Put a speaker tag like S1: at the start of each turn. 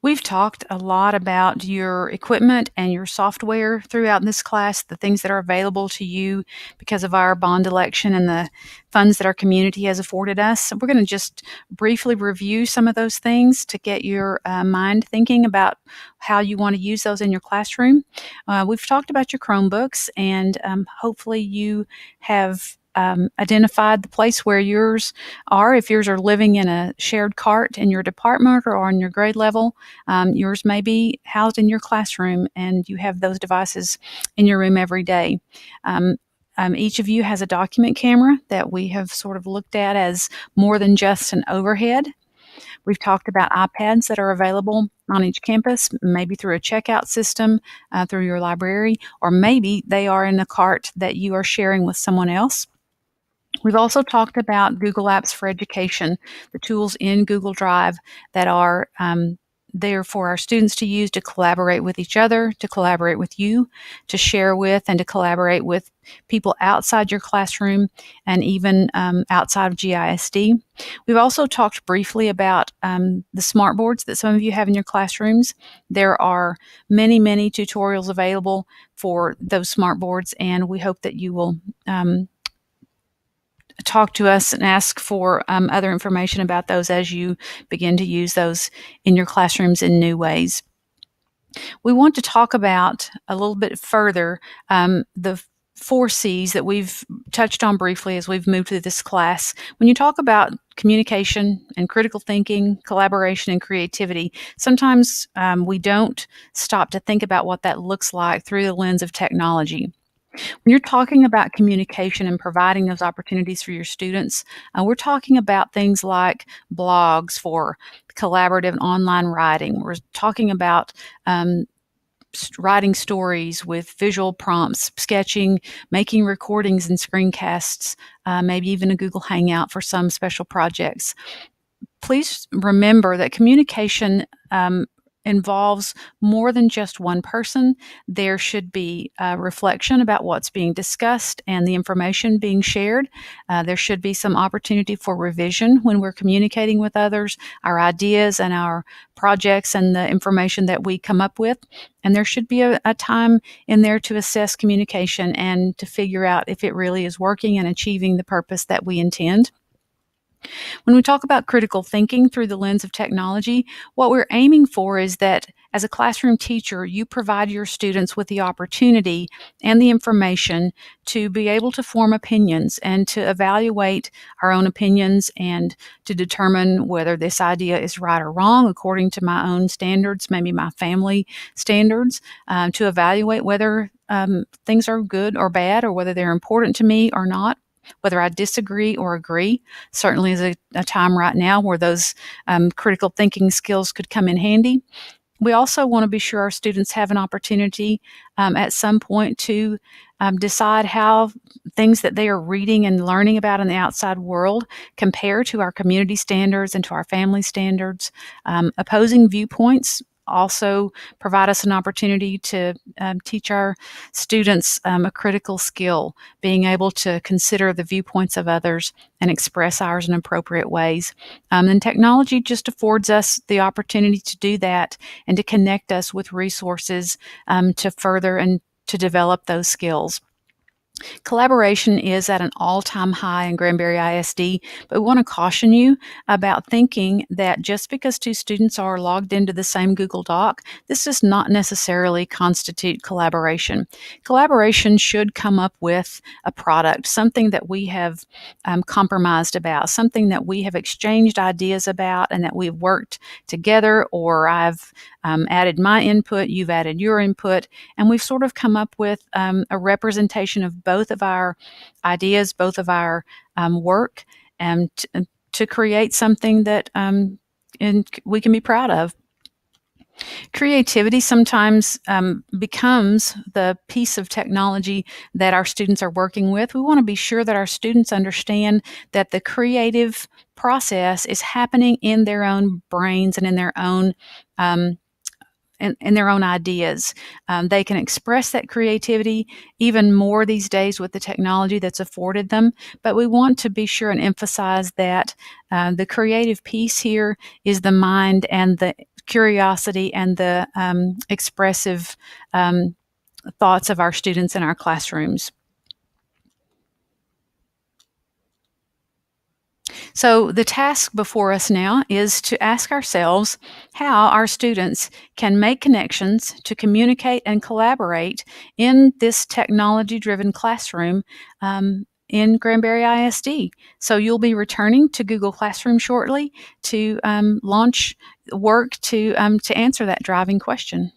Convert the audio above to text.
S1: We've talked a lot about your equipment and your software throughout this class, the things that are available to you because of our bond election and the funds that our community has afforded us. So we're going to just briefly review some of those things to get your mind thinking about how you want to use those in your classroom. We've talked about your Chromebooks, and hopefully you have identified the place where yours are. If yours are living in a shared cart in your department or on your grade level, yours may be housed in your classroom and you have those devices in your room every day. Each of you has a document camera that we have sort of looked at as more than just an overhead. We've talked about iPads that are available on each campus, maybe through a checkout system, through your library, or maybe they are in a cart that you are sharing with someone else. We've also talked about Google Apps for Education, the tools in Google Drive that are there for our students to use to collaborate with each other, to collaborate with you, to share with, and to collaborate with people outside your classroom and even outside of GISD. We've also talked briefly about the smart boards that some of you have in your classrooms. There are many, many tutorials available for those smart boards, and we hope that you will talk to us and ask for other information about those as you begin to use those in your classrooms in new ways. We want to talk about a little bit further the 4 C's that we've touched on briefly as we've moved through this class. When you talk about communication and critical thinking, collaboration and creativity, sometimes we don't stop to think about what that looks like through the lens of technology. When you're talking about communication and providing those opportunities for your students, we're talking about things like blogs for collaborative online writing. We're talking about writing stories with visual prompts, sketching, making recordings and screencasts, maybe even a Google Hangout for some special projects. Please remember that communication involves more than just one person. There should be a reflection about what's being discussed and the information being shared. There should be some opportunity for revision when we're communicating with others, our ideas and our projects and the information that we come up with. And there should be a time in there to assess communication and to figure out if it really is working and achieving the purpose that we intend. When we talk about critical thinking through the lens of technology, what we're aiming for is that as a classroom teacher, you provide your students with the opportunity and the information to be able to form opinions and to evaluate our own opinions and to determine whether this idea is right or wrong according to my own standards, maybe my family standards, to evaluate whether things are good or bad or whether they're important to me or not, whether I disagree or agree. Certainly is a time right now where those critical thinking skills could come in handy. We also want to be sure our students have an opportunity at some point to decide how things that they are reading and learning about in the outside world compare to our community standards and to our family standards. Opposing viewpoints also provide us an opportunity to teach our students a critical skill, being able to consider the viewpoints of others and express ours in appropriate ways. And technology just affords us the opportunity to do that and to connect us with resources to further and to develop those skills. Collaboration is at an all-time high in Granbury ISD, but we want to caution you about thinking that just because 2 students are logged into the same Google Doc, this does not necessarily constitute collaboration. Collaboration should come up with a product, something that we have compromised about, something that we have exchanged ideas about and that we've worked together, or I've added my input, you've added your input, and we've sort of come up with a representation of both of our ideas, both of our work, and to create something that we can be proud of. Creativity sometimes becomes the piece of technology that our students are working with. We want to be sure that our students understand that the creative process is happening in their own brains and in their own their own ideas. They can express that creativity even more these days with the technology that's afforded them, but we want to be sure and emphasize that the creative piece here is the mind and the curiosity and the expressive thoughts of our students in our classrooms. So the task before us now is to ask ourselves how our students can make connections to communicate and collaborate in this technology-driven classroom in Granbury ISD. So you'll be returning to Google Classroom shortly to launch work to answer that driving question.